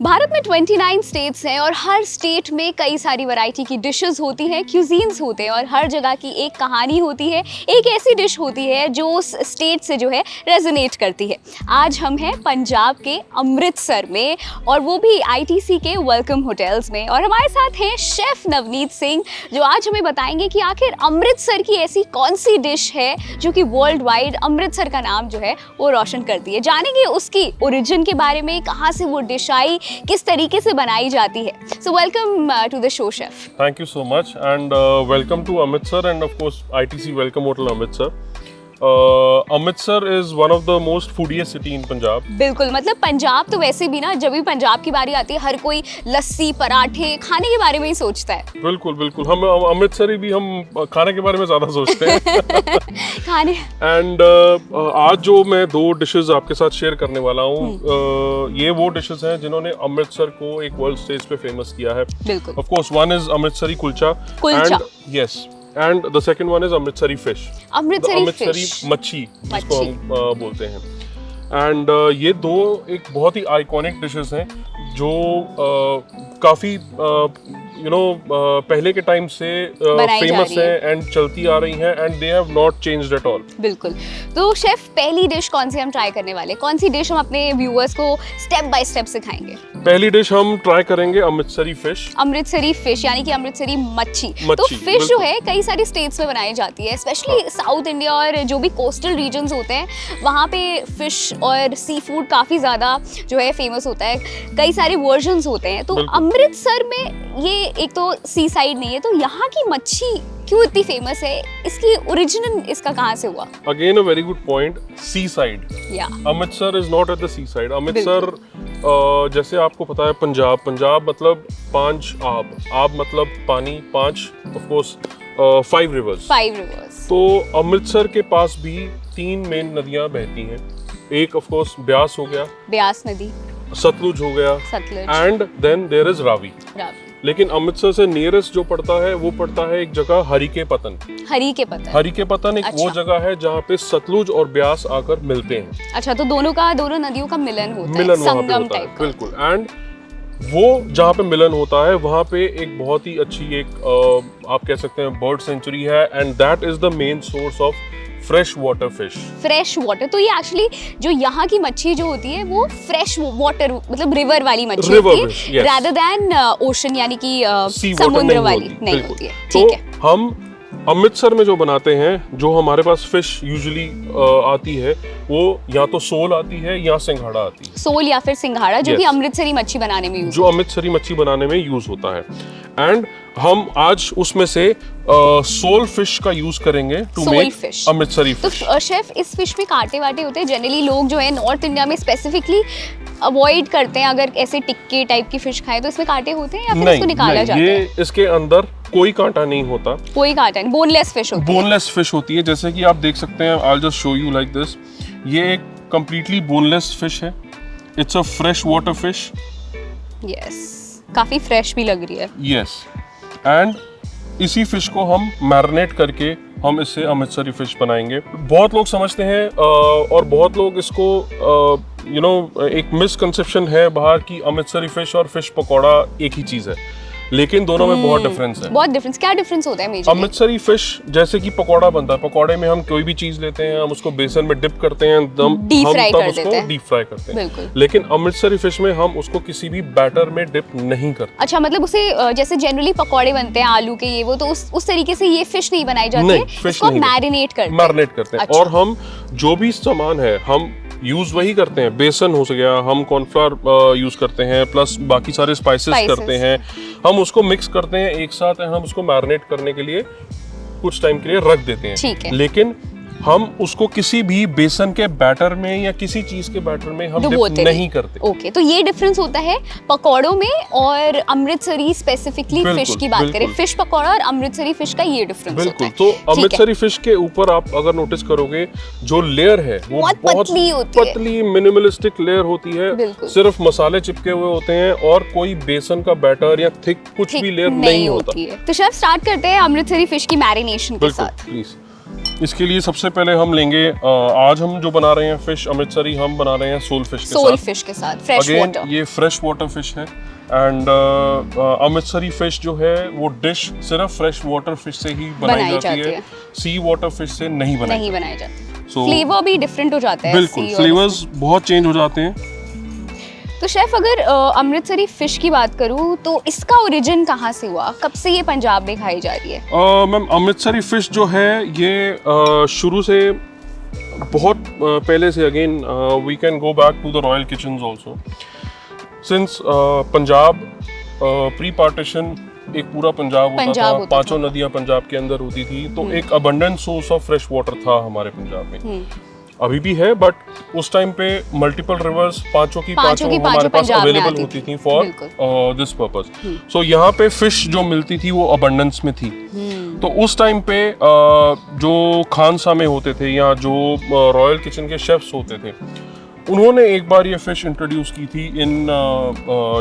भारत में 29 स्टेट्स हैं और हर स्टेट में कई सारी वैरायटी की डिशेस होती हैं, क्यूजीन्स होते हैं और हर जगह की एक कहानी होती है। एक ऐसी डिश होती है जो उस स्टेट से जो है रेजोनेट करती है। आज हम हैं पंजाब के अमृतसर में और वो भी आईटीसी के वेलकम होटल्स में, और हमारे साथ हैं शेफ नवनीत सिंह जो आज हमें बताएंगे कि आखिर अमृतसर की ऐसी कौन सी डिश है जो कि वर्ल्ड वाइड अमृतसर का नाम जो है वो रोशन करती है। जानेंगे उसकी ओरिजिन के बारे में, कहाँ से वो डिश आई, किस तरीके से बनाई जाती है। So welcome to the show chef. Thank you so much and welcome to Amritsar and of course ITC Welcome Hotel Amritsar. Amritsar is one of the most foodiest city in Punjab. बिल्कुल, मतलब पंजाब तो वैसे भी ना, जब भी पंजाब की बारी आती है हर कोई लस्सी पराठे खाने के बारे में ही सोचता है। बिल्कुल बिल्कुल, हम अमृतसरी भी हम खाने के बारे में ज़्यादा सोचते हैं। खाने एंड आज जो मैं दो डिशेस आपके साथ शेयर करने वाला हूँ, ये वो डिशेस हैं जिन्होंने अमृतसर को एक वर्ल्ड स्टेज पे फेमस किया है। बिल्कुल, of course one is Amritsari kulcha kulcha, yes, and the second one is Amritsari fish, Amritsari मच्छी जिसको हम बोलते हैं। एंड ये दो एक बहुत ही आइकॉनिक डिशेस हैं जो काफ़ी पहले के टाइम से फेमस है एंड चलती आ रही हैं and they have not changed at all. बिल्कुल, तो शेफ पहली डिश कौन सी हम ट्राई करने वाले, कौन सी डिश हम अपने व्यूअर्स को स्टेप बाय स्टेप सिखाएंगे? पहली डिश हम ट्राई करेंगे अमृतसरी फिश। अमृतसरी फिश यानी कि अमृतसरी मच्छी। तो फिश जो है कई सारी स्टेट्स में बनाई जाती है, स्पेशली साउथ इंडिया और जो भी कोस्टल रीजन्स होते हैं वहाँ पे फिश और सी फूड काफ़ी ज़्यादा जो है फेमस होता है। कई सारे वर्जन्स होते हैं। तो अमृतसर में ये एक तो सी साइड नहीं है, तो यहाँ की मच्छी क्यों इतनी फेमस है? इसकी ओरिजिन इसका कहाँ से हुआ? Again a very good point, sea side. Amritsar is not at the sea side. Amritsar जैसे आपको पता है पंजाब मतलब पांच आब मतलब पानी, पांच ऑफ कोर्स 5 रिवर्स। तो अमृतसर के पास भी 3 मेन नदियां बहती हैं। एक ऑफ कोर्स ब्यास हो गया, ब्यास नदी, सतलुज हो गया, and then there is Ravi. लेकिन अमृतसर से नियरेस्ट जो पड़ता है वो पड़ता है एक जगह हरिके पतन एक वो जगह है जहाँ पे सतलुज और ब्यास आकर मिलते हैं। अच्छा, तो दोनों नदियों का मिलन होता है, संगम टाइप का। बिल्कुल, एंड वो जहाँ पे मिलन होता है वहाँ पे एक बहुत ही अच्छी एक आप कह सकते हैं बर्ड सेंचुरी है, and that is the main source of fresh water fish. Fresh water, तो ये एक्चुअली जो यहाँ की मच्छी जो होती है वो फ्रेश वाटर मतलब रिवर वाली मच्छी होती है, rather than ओशन यानी कि समुद्र वाली नहीं होती है। ठीक है, हम अमृतसर में जो बनाते हैं, जो हमारे पास फिश यूजुअली आती है वो या तो सोल आती है या सिंघाड़ा आती है। सोल या फिर सिंघाड़ा जो कि अमृतसरी मच्छी बनाने में यूज होता है। एंड हम आज उसमें से सोल फिश का यूज करेंगे टू मेक अमृतसरी फिश। तो शेफ, इस फिश में कांटे वाटे होते हैं? जनरली लोग जो है नॉर्थ इंडिया में स्पेसिफिकली अवॉइड करते हैं, अगर ऐसे टिक्के टाइप की फिश खाएं तो इसमें कांटे होते हैं या फिर इसको निकाला जाता है? ये इसके अंदर कोई कांटा नहीं होता, कोई कांटा नहीं, बोनलेस फिश होती है। जैसे कि आप देख सकते हैं, I will just show you like this. ये एक कंप्लीटली बोनलेस फिश है। It's a fresh water fish. Yes, काफी फ्रेश भी लग रही है। यस, एंड इसी फिश को हम मैरिनेट करके हम इससे अमृतसरी फिश बनाएंगे। बहुत लोग समझते हैं और बहुत लोग इसको एक मिसकंसेप्शन है बाहर की अमृतसरी फिश और फिश पकौड़ा एक ही चीज है, लेकिन दोनों में बहुत डिफरेंस है। बहुत डिफरेंस, क्या डिफरेंस होता है मेजरली? अमृतसरी फिश जैसे कि पकौड़ा बनता है, पकौड़े में हम कोई भी चीज लेते हैं, हम उसको बेसन में डिप करते हैं, डीप फ्राई करते हैं। लेकिन अमृतसरी फिश में हम उसको किसी भी बैटर में डिप नहीं करते। अच्छा, मतलब उसे जैसे जनरली पकौड़े बनते हैं आलू के, ये वो, तो उस तरीके से ये फिश नहीं बनाई जाती है, इसको मैरिनेट करते हैं। और हम जो भी सामान है हम यूज वही करते हैं। बेसन हो गया, हम कॉर्नफ्लावर यूज करते हैं, प्लस बाकी सारे स्पाइसेस करते हैं, हम उसको मिक्स करते हैं एक साथ, हम उसको मैरिनेट करने के लिए कुछ टाइम के लिए रख देते हैं। लेकिन हम उसको किसी भी बेसन के बैटर में या किसी चीज के बैटर में हम डिप नहीं करते। ओके, तो ये डिफरेंस होता है पकौड़ों में और अमृतसरी स्पेसिफिकली फिश की बात करें, फिश पकौड़ा और अमृतसरी फिश का ये डिफरेंस होता है। तो अमृतसरी फिश के ऊपर आप अगर नोटिस करोगे जो लेयर है वो बहुत पतली मिनिमलिस्टिक लेयर होती है, सिर्फ मसाले चिपके हुए होते हैं और कोई बेसन का बैटर या थिक कुछ भी लेयर नहीं होता। तो शेफ, स्टार्ट करते हैं अमृतसरी फिश की मैरिनेशन के साथ। प्लीज। इसके लिए सबसे पहले हम लेंगे आज हम जो बना रहे हैं फिश अमृतसरी, हम बना रहे हैं सोल फिश के सोल साथ। फिश के साथ फ्रेश अगेन वाटर। ये फ्रेश वाटर फिश है एंड अमृतसरी फिश जो है वो डिश सिर्फ फ्रेश वाटर फिश से ही बनाई जाती है, सी वाटर फिश से नहीं बनाई जाती। फ्लेवर भी डिफरेंट हो जाता है। बिल्कुल, फ्लेवर्स बहुत चेंज हो जाते हैं। तो शेफ अगर अमृतसरी फिश की बात करूँ तो इसका ओरिजिन कहाँ से हुआ, कब से ये पंजाब में खाई जा रही है? मैम अमृतसरी फिश जो है ये शुरू से बहुत पहले से, again we can go back to the royal kitchens also, since Punjab pre partition एक पूरा पंजाब होता था, पांचों नदियां पंजाब के अंदर होती थी, तो एक abundant source of fresh water था हमारे पंजाब में। अभी भी है, बट उस टाइम पे मल्टीपल रिवर्स पांचों की हमारे पास अवेलेबल होती थी फॉर दिस पर्पस। सो यहाँ पे फिश जो मिलती थी वो अबंडेंस में थी। तो उस टाइम पे जो खानसामे होते थे या जो रॉयल किचन के शेफ्स होते थे, उन्होंने एक बार ये फिश इंट्रोड्यूस की थी in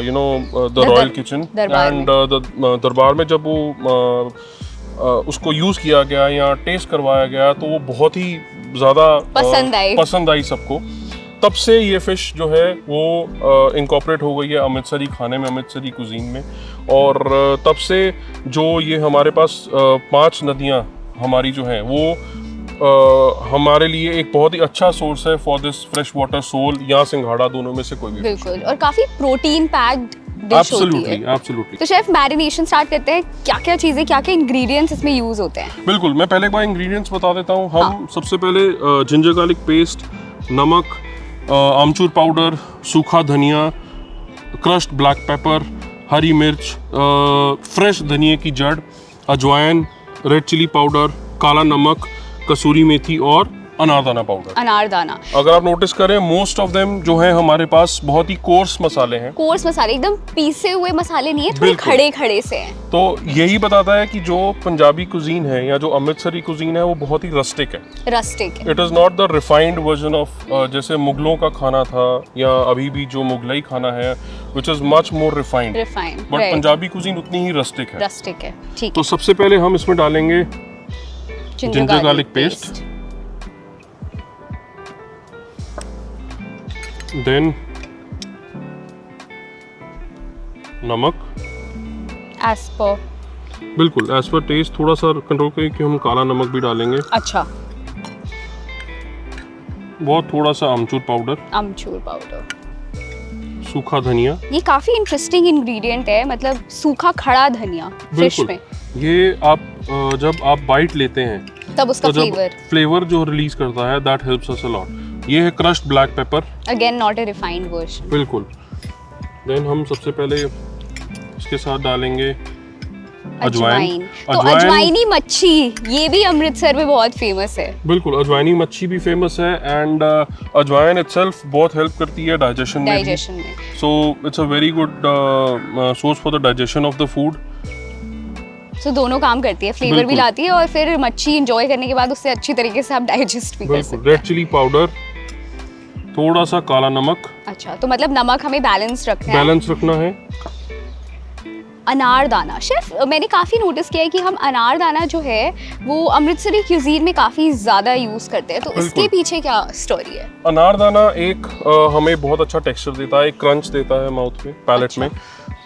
you know the royal kitchen and दरबार में। जब वो उसको यूज किया गया या टेस्ट करवाया गया तो वो बहुत ही ज़्यादा पसंद आई सबको। तब से ये फिश जो है वो इनकॉर्पोरेट हो गई है अमृतसरी खाने में, अमृतसरी कुजीन में। और तब से जो ये हमारे पास 5 नदियाँ हमारी जो हैं वो हमारे लिए एक बहुत ही अच्छा सोर्स है for this fresh water sole या सिंघाड़ा, दोनों में से कोई भी। बिल्कुल, और काफी प्रोटीन पैक्ड डिश होती है। एब्सोल्युटली। तो शेफ मैरिनेशन स्टार्ट करते हैं, क्या क्या चीजें, क्या क्या इंग्रेडिएंट्स इसमें यूज होते हैं? बिल्कुल, मैं पहले एक बार इंग्रेडिएंट्स बता देता हूँ। हम सबसे पहले जिंजर गार्लिक पेस्ट, नमक, आमचूर पाउडर, सूखा धनिया, क्रश्ड ब्लैक पेपर, हरी मिर्च, फ्रेश धनिया की जड़, अजवाइन, रेड चिली पाउडर, काला नमक, कसूरी मेथी और अनारदाना पाउडर। अनारदाना, अगर आप नोटिस करें मोस्ट ऑफ देम जो है हमारे पास बहुत ही कोर्स मसाले हैं। कोर्स मसाले, एकदम पीसे हुए मसाले नहीं है, थोड़े खड़े खड़े से हैं। तो यही बताता है कि जो पंजाबी कुजीन है या जो अमृतसरी कुजीन है वो बहुत ही रस्टिक है। It is not the refined version of जैसे मुगलों का खाना था या अभी भी जो मुगलाई खाना है, which is much more refined. But Punjabi cuisine उतनी ही रस्टिक है। ठीक। तो सबसे पहले हम इसमें डालेंगे जिंजर गार्लिक पेस्ट, देन नमक एज पर, बिल्कुल एज पर टेस्ट, थोड़ा सा कंट्रोल करें कि हम काला नमक भी डालेंगे। अच्छा। बहुत थोड़ा सा आमचूर पाउडर, सूखा धनिया। ये काफी इंटरेस्टिंग इंग्रेडिएंट है, मतलब सूखा खड़ा धनिया फिश में। ये आप जब आप बाइट लेते हैं तब उसका फ्लेवर जो रिलीज करता है, that helps us a lot. ये है crushed black pepper, again not a refined version. बिल्कुल। देन हम सबसे पहले इसके साथ डालेंगे अजवाइन। तो अजवाइनी मच्छी ये भी अमृतसर में बहुत फेमस है। बिल्कुल, अजवाइनी मच्छी भी फेमस है एंड अजवाइन इटसेल्फ बहुत हेल्प करती है डाइजेशन में। So it's a very good source for the digestion of the food. So दोनों काम करती है, फ्लेवर भी लाती है और फिर मच्छी एंजॉय करने के बाद उससे अच्छी तरीके से आप डाइजेस्ट भी कर सकते हैं। रेड चिली पाउडर, थोड़ा सा काला नमक। अच्छा, तो मतलब नमक हमें बैलेंस रखना है। अनारदाना, शेफ मैंने काफ़ी नोटिस किया है कि हम अनारदाना जो है वो अमृतसरी क्यूजीन में काफ़ी ज़्यादा यूज़ करते हैं, तो इसके पीछे क्या स्टोरी है? अनारदाना एक हमें बहुत अच्छा टेक्सचर देता है, एक क्रंच देता है माउथ में, पैलेट में।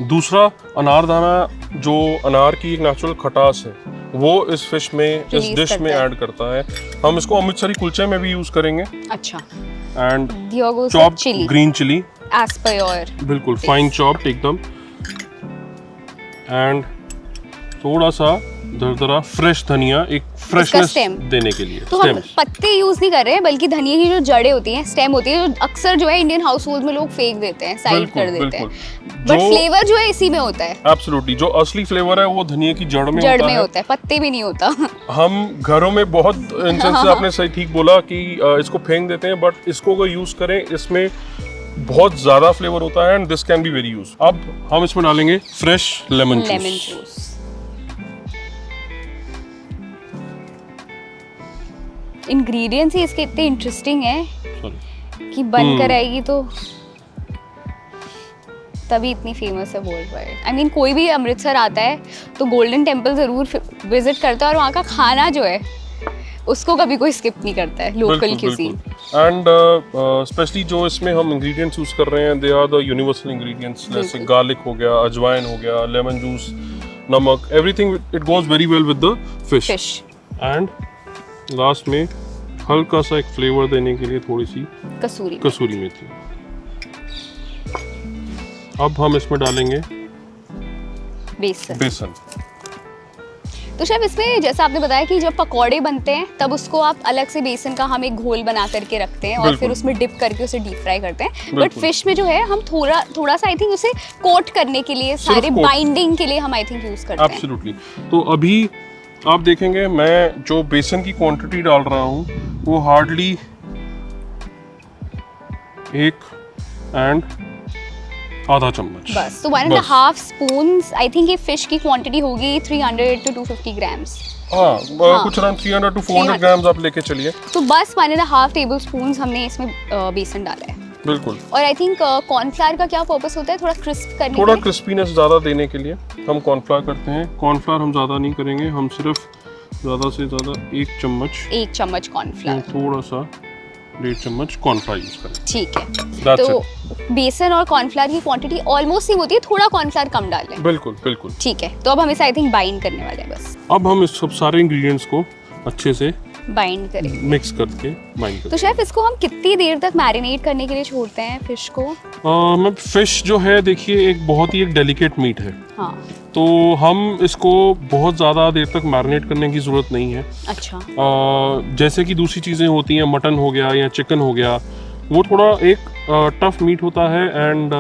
दूसरा, अनारदाना जो अनार की एक नेचुरल खटास है वो इस फिश में, इस डिश में ऐड करता है। हम इसको अमृतसरी कुलचे में भी यूज़ करेंगे। अच्छा। And chopped green chilli as per your, बिल्कुल फाइन चॉप्ड एकदम। एंड थोड़ा सा दरदरा फ्रेश धनिया, एक फ्रेशनेस देने के लिए। तो हम पत्ते यूज नहीं कर रहे हैं, बल्कि धनिया की जो जड़ें होती हैं, स्टेम होती है, जो अक्सर जो है इंडियन हाउस होल्ड में लोग फेंक देते हैं, साइड कर देते हैं, बट फ्लेवर जो है इसी में होता है। एब्सोल्युटली, जो असली फ्लेवर है वो धनिया की जड़ में होता है, पत्ते में नहीं होता। हम घरों में बहुत इंस्टेंसेस, आपने सही ठीक बोला कि इसको फेंक देते हैं, बट इसको अगर यूज करें इसमें बहुत ज्यादा फ्लेवर होता है and this can be very use. अब हम इसमें डालेंगे फ्रेश लेमन जूस। इंग्रेडिएंट्स ही इसके इतने इंटरेस्टिंग है कि बनकर आएगी तो तभी इतनी फेमस है वर्ल्ड वाइड। आई मीन कोई भी अमृतसर आता है तो गोल्डन टेम्पल जरूर विजिट करता है, और वहाँ का खाना जो है उसको कभी कोई स्किप नहीं करता है, लोकल क्यूजीन। एंड स्पेशली जो इसमें हम इंग्रेडिएंट्स यूज कर रहे हैं, they are the universal ingredients, जैसे गार्लिक हो गया, अजवाइन हो गया, लेमन जूस, नमक, everything it goes very well with the fish. And last में हल्का सा एक फ्लेवर देने के लिए थोड़ी सी कसूरी मेथी। अब हम इसमें डालेंगे बेसन। तो शेफ, इसमें जैसा आपने बताया कि जब पकौड़े बनते हैं तब उसको आप अलग से बेसन का हम एक घोल बना करके रखते हैं और फिर उसमें डिप करके उसे डीप फ्राई करते हैं। बट फिश में जो है हम थोड़ा सा आई थिंक उसे कोट करने के लिए, सारे बाइंडिंग के लिए हम आई थिंक यूज करते हैं। एब्सोल्युटली। तो अभी आप देखेंगे मैं जो बेसन की क्वांटिटी डाल रहा हूँ वो हार्डली 1 and आधा चम्मच बस। तो 1.5 स्पून्स आई थिंक ये फिश की क्वांटिटी होगी 300 to 250 ग्राम्स। हाँ, कुछ अराउंड 300 to 400 ग्राम्स आप लेके चलिए। तो बस 1.5 टेबल स्पून्स हमने इसमें बेसन डाला है। बिल्कुल। और आई थिंक कॉर्नफ्लावर का क्या पर्पस होता है? थोड़ा क्रिस्प करने, थोड़ा क्रिस्पीनेस ज़्यादा देने के लिए हम कॉर्नफ्लावर करते हैं। कॉर्नफ्लावर हम ज़्यादा नहीं करेंगे, हम सिर्फ ज़्यादा से ज़्यादा 1 चम्मच कॉर्नफ्लावर, थोड़ा सा 1.5 चम्मच कॉर्नफ्लावर यूज करें। ठीक है। तो बेसन और कॉर्नफ्लावर की क्वांटिटी ऑलमोस्ट सेम होती है, थोड़ा कॉर्नफ्लावर कम डाल लें। बिल्कुल। ठीक है। तो अब हम इसे आई थिंक बाइंड करने वाले हैं बस। अब हम इस सब सारे इंग्रेडिएंट्स को अच्छे से बाइंड करेंगे, मिक्स करके बाइंड करेंगे। तो शेफ, इसको हम कितनी देर तक मैरिनेट करने के लिए छोड़ते हैं फिश को? मैम, फिश जो है देखिए एक बहुत ही डेलिकेट मीट है। हाँ। तो हम इसको बहुत ज़्यादा देर तक मैरिनेट करने की ज़रूरत नहीं है। अच्छा। जैसे कि दूसरी चीज़ें होती हैं, मटन हो गया या चिकन हो गया, वो थोड़ा एक टफ मीट होता है एंड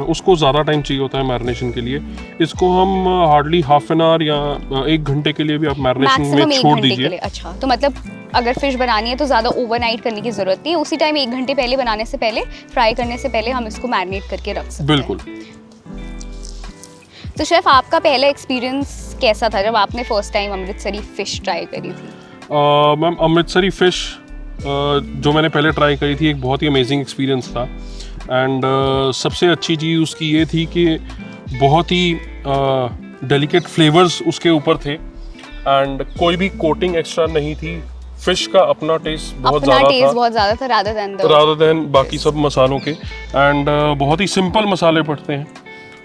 उसको ज़्यादा टाइम चाहिए होता है मैरिनेशन के लिए। इसको हम हार्डली हाफ एन आवर या 1 घंटे के लिए भी आप मैरिनेशन में छोड़ दीजिए। अच्छा, तो मतलब अगर फिश बनानी है तो ज़्यादा ओवरनाइट करने की ज़रूरत नहीं है, उसी टाइम 1 घंटे पहले बनाने से पहले, फ्राई करने से पहले हम इसको मैरिनेट करके रख सकते हैं। बिल्कुल। तो शेफ, आपका पहला एक्सपीरियंस कैसा था जब आपने first time Amritsari fish try करी थी? मैम, अमृतसरी फिश जो मैंने पहले ट्राई करी थी, एक बहुत ही अमेजिंग एक्सपीरियंस था। एंड सबसे अच्छी चीज़ उसकी ये थी कि बहुत ही डेलिकेट फ्लेवर्स उसके ऊपर थे एंड कोई भी कोटिंग एक्स्ट्रा नहीं थी। फिश का अपना टेस्ट बहुत ज़्यादा था रादर देन बाकी सब मसालों के। एंड बहुत ही सिंपल मसाले पड़ते हैं।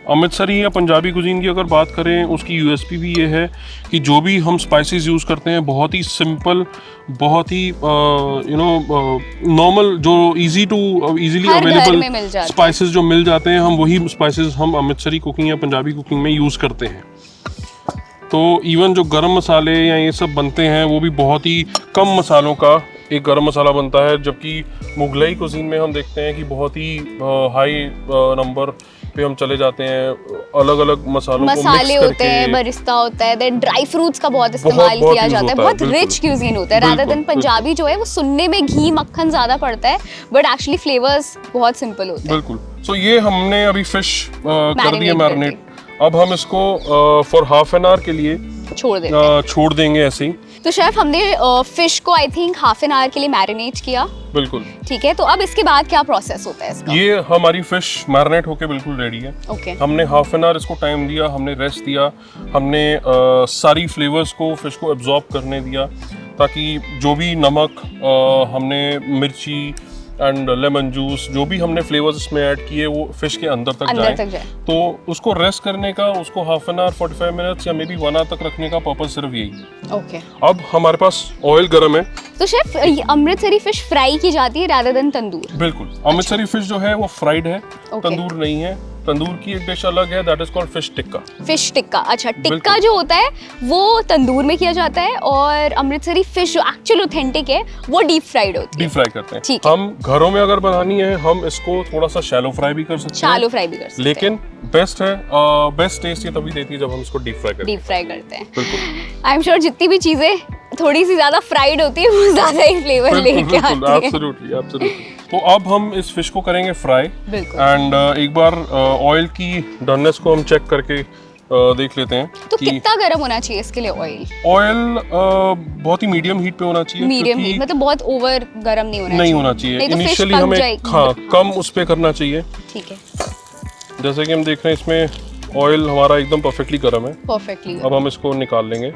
अमृतसरी या पंजाबी कुजीन की अगर बात करें, उसकी यूएसपी भी ये है कि जो भी हम स्पाइसेस यूज़ करते हैं बहुत ही सिंपल, बहुत ही नॉर्मल, जो इजीली अवेलेबल स्पाइसेस जो मिल जाते हैं, हम वही स्पाइसेस हम अमृतसरी कुकिंग या पंजाबी कुकिंग में यूज़ करते हैं। तो इवन जो गरम मसाले या ये सब बनते हैं वो भी बहुत ही कम मसालों का एक गरम मसाला बनता है, जबकि मुगलई कुजीन में हम देखते हैं कि बहुत ही हाई नंबर पे हम चले जाते हैं, अलग अलग मसाले होते हैं, बरिस्ता होता है, देन ड्राई फ्रूट्स का बहुत इस्तेमाल किया जाता है, बहुत रिच क्यूजीन होता है। रादर देन पंजाबी जो है वो सुनने में घी मक्खन ज्यादा पड़ता है, बट एक्चुअली फ्लेवर्स बहुत सिंपल होते हैं। बिल्कुल। सो ये हमने अभी फिश कर दिया मैरिनेट। अब हम इसको फॉर हाफ एन आवर के लिए छोड़ देंगे ऐसे ही। तो शेफ, हमने फिश को I think half an hour के लिए मैरिनेट किया। बिल्कुल। ठीक है। तो अब इसके बाद क्या प्रोसेस होता है इसका? ये हमारी फिश मैरिनेट होके बिल्कुल रेडी है। ओके। हमने हाफ एन आवर इसको टाइम दिया, हमने रेस्ट दिया, हमने सारी फ्लेवर्स को फिश को एब्जॉर्ब करने दिया, ताकि जो भी नमक, हमने मिर्ची एंड लेमन जूस, जो भी हमने फ्लेवर्स इसमें ऐड किए वो फिश के अंदर तक जाए। तो उसको रेस्ट करने का, उसको हाफ एन आवर 45 मिनट्स या मे बी 1 आवर तक रखने का पर्पस सिर्फ यही है। ओके। अब हमारे पास ऑयल गर्म है। तो शेफ, अमृतसरी फिश फ्राई की जाती है रादर देन तंदूर? बिल्कुल। अमृतसरी फिश जो है वो फ्राइड है, तंदूर नहीं है। तंदूर की एक डिश अलग है, that is called fish tikka. Fish tikka. अच्छा, टिक्का जो होता है वो तंदूर में किया जाता है और अमृतसरी फिश जो एक्चुअल ऑथेंटिक है वो डीप फ्राइड होती है। डीप फ्राई करते हैं। हम घरों में अगर बनानी है हम इसको थोड़ा सा शैलो फ्राई भी कर सकते हैं, लेकिन बेस्ट है, बेस्ट टेस्ट ये तभी देती है जब हम इसको डीप फ्राई करते हैं। बिल्कुल। आई एम श्योर जितनी भी चीजें थोड़ी सी ज्यादा फ्राइड होती है वो ज्यादा ही फ्लेवर लेके आती है। एब्सोल्युटली। तो अब हम इस फिश को करेंगे फ्राई। एंड एक बार ऑयल की डननेस को हम चेक करके देख लेते हैं। तो कितना गर्म होना चाहिए इसके लिए ऑयल? ऑयल बहुत ही मीडियम हीट पे होना चाहिए। मीडियम हीट मतलब बहुत ओवर गर्म नहीं होना चाहिए। इनिशियली हमें कम उस पे करना चाहिए। ठीक है। जैसे कि हम देख रहे हैं इसमें ऑयल हमारा एकदम परफेक्टली गर्म है। परफेक्टली। अब हम इसको निकाल लेंगे।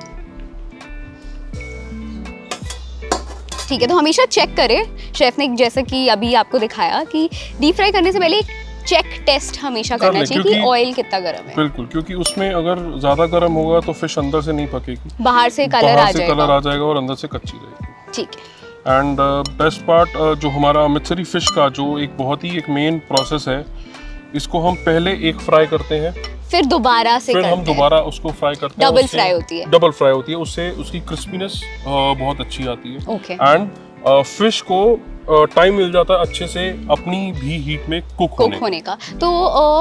ठीक है, तो हमेशा चेक करें शेफ ने, जैसा कि अभी आपको दिखाया कि डीप फ्राई करने से पहले चेक टेस्ट हमेशा करना चाहिए कि ऑयल कितना गर्म है। बिल्कुल, क्योंकि उसमें अगर ज़्यादा गर्म होगा तो फिश अंदर से नहीं पकेगी, बाहर से कलर आ जाएगा और अंदर से कच्ची रहेगी। ठीक है। एंड बेस्ट पार्ट जो हमारा अमृतसरी फिश का जो एक बहुत ही एक मेन प्रोसेस है, इसको हम पहले एक फ्राई करते हैं, फिर दोबारा से फिर हम दोबारा उसको फ्राई करते हैं। डबल फ्राई होती है। डबल फ्राई होती है, उससे उसकी क्रिस्पीनेस बहुत अच्छी आती है। ओके। एंड फिश को टाइम मिल जाता है अच्छे से अपनी भी हीट में कुक होने का। तो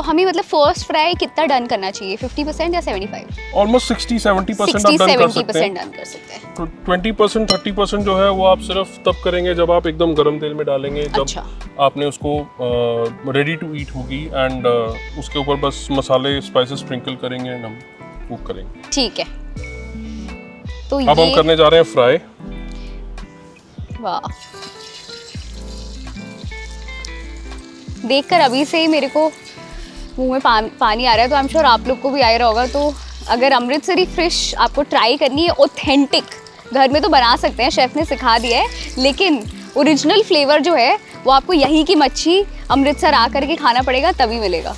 हमें मतलब फर्स्ट फ्राई कितना डन करना चाहिए, 50% या 75? ऑलमोस्ट 60-70% आप डन कर सकते हैं। 20% 30% जो है वो आप सिर्फ तब करेंगे जब आप एकदम गर्म तेल में डालेंगे, जब आपने उसको रेडी टू ईट होगी, एंड उसके ऊपर बस मसाले स्पाइसेस स्प्रिंकल करेंगे एंड हम कुक करेंगे। ठीक है, तो अब हम करने जा रहे हैं फ्राई। वाह, देखकर अभी से ही मेरे को मुंह में पानी आ रहा है, तो आई एम श्योर आप लोग को भी आ रहा होगा। तो अगर अमृतसरी फिश आपको ट्राई करनी है ऑथेंटिक, घर में तो बना सकते हैं, शेफ ने सिखा दिया है, लेकिन ओरिजिनल फ्लेवर जो है वो आपको यहीं की मच्छी अमृतसर आकर के खाना पड़ेगा, तभी मिलेगा।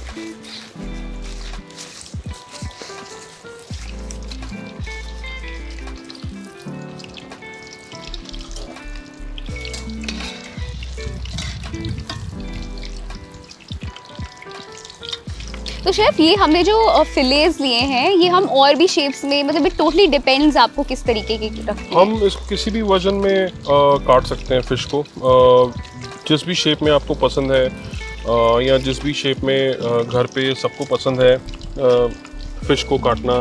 तो शेफ, ये हमने जो फिलेज लिए हैं, ये हम और भी शेप्स में, मतलब इट टोटली डिपेंड्स आपको किस तरीके के रखते हैं। हम इसको किसी भी वजन में काट सकते हैं फिश को, जिस भी शेप में आपको पसंद है, या जिस भी शेप में घर पे सबको पसंद है फिश को काटना,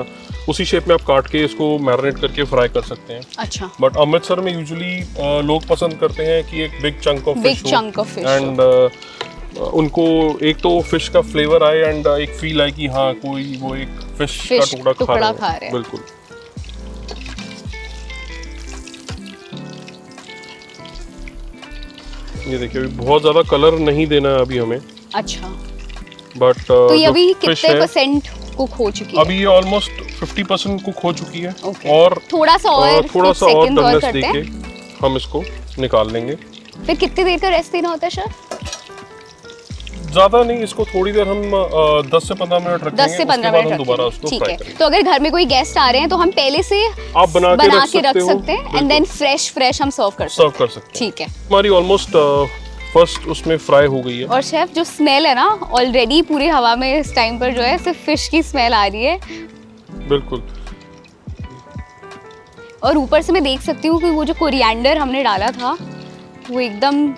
उसी शेप में आप काट के इसको मैरिनेट करके फ्राई कर सकते हैं। अच्छा। बट अमृतसर में यूजुअली लोग पसंद करते हैं कि एक big chunk of fish and उनको एक तो फिश का फ्लेवर आए एंड एक फील आए कि हाँ कोई वो एक फिश का टुकड़ा खा रहा है। बिल्कुल। ये देखिए, अभी बहुत ज्यादा कलर नहीं देना है अभी हमें। अच्छा। बट तो ये अभी कितने परसेंट कुक हो चुकी है? अभी ये ऑलमोस्ट 50% कुक हो चुकी है। और थोड़ा सा और डननेस देके हम इसको निकाल लेंगे। फिर कितनी देर का रेस्ट देना होता है शेफ? ज्यादा नहीं, इसको थोड़ी देर हम 10 से 15 मिनट रखेंगे। 10 से 15 मिनट हम दोबारा उसको फ्राई करेंगे। तो अगर घर में कोई गेस्ट आ रहे हैं तो हम पहले से आप बना के रख सकते हैं एंड देन फ्रेश हम सर्व कर सकते हैं। ठीक है। हमारी ऑलमोस्ट फर्स्ट उसमें फ्राई हो गई है। और शेफ, जो स्मेल है ना, ऑलरेडी पूरी हवा में इस टाइम पर जो है सिर्फ फिश की स्मेल आ रही है। बिल्कुल। और ऊपर से मैं देख सकती हूँ कि वो जो कोरिएंडर हमने डाला था वो एकदम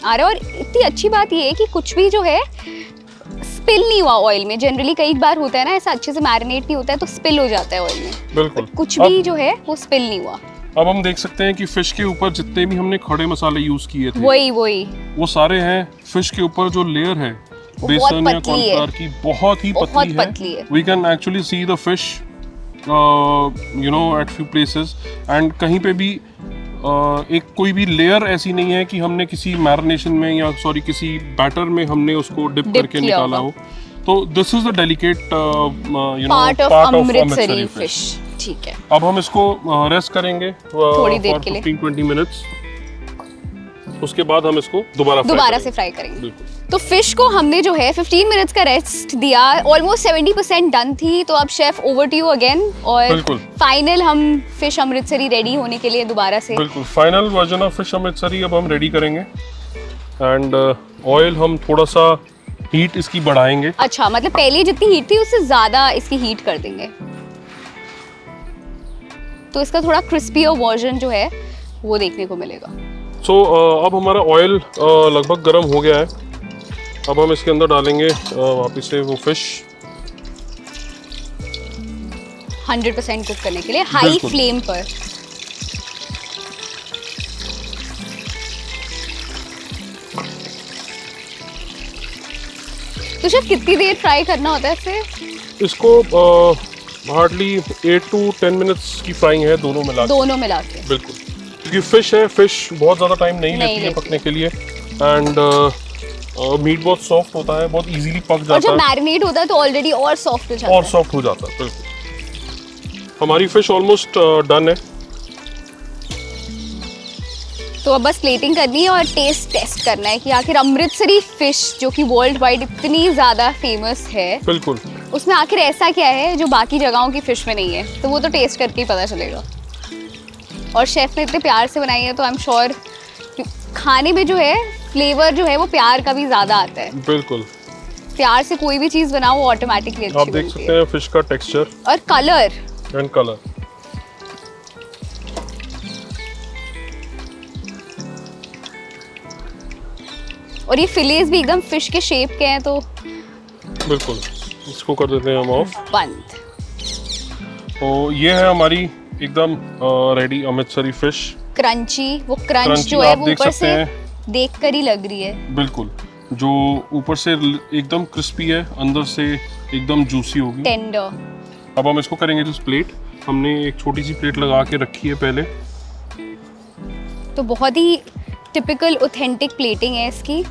आ रहा है। और इतनी अच्छी बात ये है कि कुछ भी जो है स्पिल नहीं हुआ ऑयल में। जनरली कई बार होता है ना ऐसा, अच्छे से मैरिनेट नहीं होता है तो स्पिल हो जाता है ऑयल में। बिल्कुल। कुछ भी जो है वो स्पिल नहीं हुआ। अब हम देख सकते हैं कि फिश के ऊपर जितने भी हमने खड़े मसाले यूज किए थे, वही वो सारे हैं। फिश के ऊपर जो लेयर है बेसन या कॉर्नफ्लावर की, बहुत ही पतली है। We can actually see the fish at few places, and कहीं पे भी एक कोई भी लेयर ऐसी नहीं है कि हमने किसी मैरिनेशन में या किसी बैटर में हमने उसको डिप करके निकाला हो। तो this is the delicate part of Amritsari fish. ठीक है। अब हम इसको रेस्ट करेंगे थोड़ी देर के लिए, 15-20 मिनट्स। उसके बाद हम इसको दोबारा से फ्राई करेंगे। तो फिश को हमने जो है 15 मिनट्स का रेस्ट दिया, ऑलमोस्ट 70% डन थी। तो अब chef, over to you again. और फाइनल हम फिश अमृतसरी रेडी होने के लिए दोबारा से। बिल्कुल, final version of fish Amritsari अब हम रेडी करेंगे। एंड ऑयल हम थोड़ा सा हीट इसकी बढ़ाएंगे। अच्छा, मतलब पहले जितनी हीट थी उससे ज्यादा इसकी हीट कर देंगे, तो इसका थोड़ा क्रिस्पी वर्जन जो है वो देखने को मिलेगा। अब हमारा ऑयल लगभग गर्म हो गया है। अब हम इसके अंदर डालेंगे वापस से वो फिश 100% कुक करने के लिए हाई फ्लेम पर। तो शायद कितनी देर फ्राई करना होता है फिर इसको? हार्डली 8 to 10 मिनट्स की फ्राइंग है, दोनों मिला के। बिल्कुल, क्योंकि फिश है, फिश बहुत ज़्यादा टाइम नहीं लेती है पकने के लिए। एंड मीट बहुत सॉफ्ट होता है, बहुत इजीली पक जाता है। और जब मैरिनेट होता है तो ऑलरेडी और सॉफ्ट हो जाता है। बिल्कुल। हमारी फिश ऑलमोस्ट डन है। तो अब बस प्लेटिंग करनी है और टेस्ट करना है कि आखिर अमृतसरी फिश जो कि वर्ल्ड वाइड इतनी ज़्यादा फेमस है, बिल्कुल, उसमें आखिर ऐसा क्या है जो बाकी जगहों की फिश में नहीं है। तो वो तो टेस्ट करके ही पता चलेगा। और शेफ़ ने इतने प्यार से बनाई है तो आई एम श्योर खाने में जो है फ्लेवर जो है वो प्यार का भी ज़्यादा आता है। बिल्कुल, प्यार से कोई भी चीज़ बनाओ वो ऑटोमेटिकली अच्छी आप देख बनती सकते हैं फिश का टेक्सचर और कलर एंड कलर। और ये फिलेज भी एकदम फिश के शेप के हैं तो बिल्कुल, इसको कर देते हैं हम ऑफ। बंद। तो ये है हमारी एकदम रेडी अमृतसरी फिश। क्रंची, वो क्रंच जो है वो ऊपर से देखकर ही लग रही है। बिल्कुल, जो ऊपर से एकदम क्रिस्पी है, अंदर से एकदम जूसी होगी, टेंडर। अब हम इसको करेंगे जिस प्लेट, हमने एक छोटी सी प्लेट लगा के रखी है पहले। तो बहुत ही टिपिकल ऑथेंटिक प्लेटिंग है इसकी।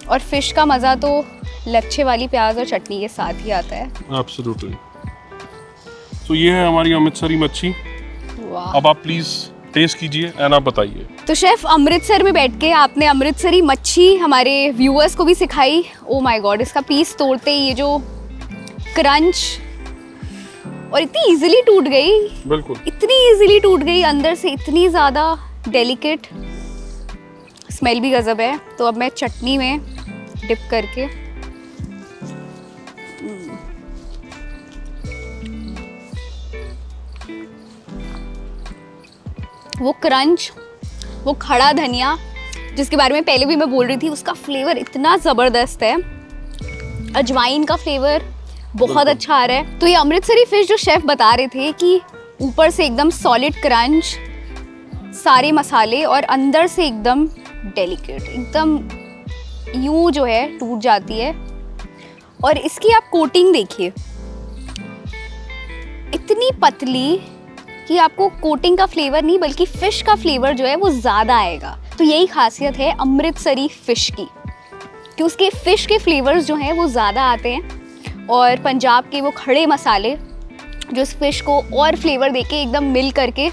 और फिश का मज़ा तो लच्छे वाली प्याज और चटनी के साथ ही आता है। एब्सोल्युटली। तो ये है हमारी अमृतसरी मच्छी। वाह। अब आप प्लीज टेस्ट कीजिए एंड आप बताइए। तो शेफ अमृतसर में बैठ के आपने अमृतसरी मच्छी हमारे व्यूअर्स को भी सिखाई। ओ माय गॉड, इसका पीस तोड़ते ही ये जो क्रंच, और इतनी इजीली टूट गई, बिल्कुल इतनी इजीली टूट गई, अंदर से इतनी ज़्यादा डेलिकेट, स्मेल भी गजब है। तो अब मैं चटनी में डिप करके वो क्रंच, वो खड़ा धनिया जिसके बारे में पहले भी मैं बोल रही थी, उसका फ्लेवर इतना ज़बरदस्त है। अजवाइन का फ्लेवर बहुत अच्छा आ रहा है। तो ये अमृतसरी फिश जो शेफ बता रहे थे कि ऊपर से एकदम सॉलिड क्रंच, सारे मसाले, और अंदर से एकदम डेलिकेट, एकदम यूं जो है टूट जाती है। और इसकी आप कोटिंग देखिए, इतनी पतली कि आपको कोटिंग का फ्लेवर नहीं बल्कि फिश का फ्लेवर जो है वो ज़्यादा आएगा। तो यही खासियत है अमृतसरी फिश की कि उसके फिश के फ्लेवर्स जो हैं वो ज़्यादा आते हैं, और पंजाब के वो खड़े मसाले जो इस फिश को और फ्लेवर देके एकदम मिल करके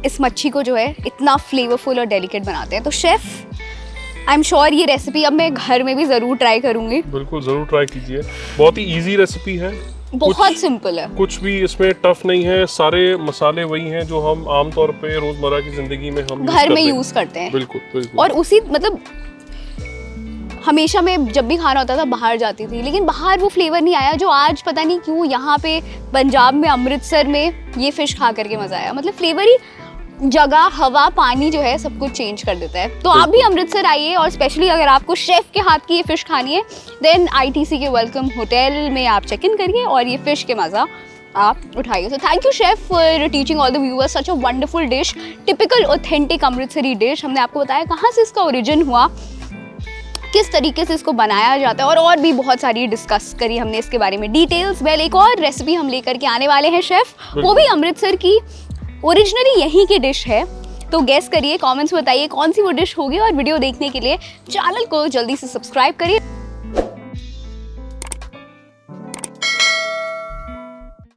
इस मच्छी को जो है इतना फ्लेवरफुल और डेलिकेट बनाते हैं। तो शेफ़ आई एम श्योर ये रेसिपी अब मैं घर में भी ज़रूर ट्राई करूँगी। बिल्कुल, ज़रूर ट्राई कीजिए। बहुत ही इजी रेसिपी है, बहुत सिंपल है, कुछ भी इसमें टफ नहीं है। सारे मसाले वही हैं जो हम आमतौर पे रोज़मर्रा की ज़िंदगी में हम घर में यूज़ करते हैं। बिल्कुल बिल्कुल। और उसी मतलब हमेशा मैं जब भी खाना होता था बाहर जाती थी, लेकिन बाहर वो फ्लेवर नहीं आया जो आज पता नहीं क्यों यहाँ पे पंजाब में अमृतसर में ये फ़िश खा करके मज़ा आया। मतलब फ्लेवर ही, जगह, हवा, पानी जो है सब कुछ चेंज कर देता है। तो आप भी अमृतसर आइए, और स्पेशली अगर आपको शेफ़ के हाथ की ये फ़िश खानी है देन ITC के वेलकम होटल में आप चेक इन करिए और ये फ़िश के मज़ा आप उठाइए। So thank you chef for teaching all the viewers such a wonderful dish, typical authentic Amritsari dish. हमने आपको बताया कहाँ से इसका ओरिजिन हुआ, किस तरीके से इसको बनाया जाता है, और भी बहुत सारी डिस्कस करी हमने इसके बारे में डिटेल्स। वेल, एक और रेसिपी हम लेकर के आने वाले हैं शेफ, वो भी अमृतसर की, ओरिजिनली यहीं की डिश है। तो गेस करिए, कमेंट्स में बताइए कौन सी वो डिश होगी, और वीडियो देखने के लिए चैनल को जल्दी से सब्सक्राइब करिए।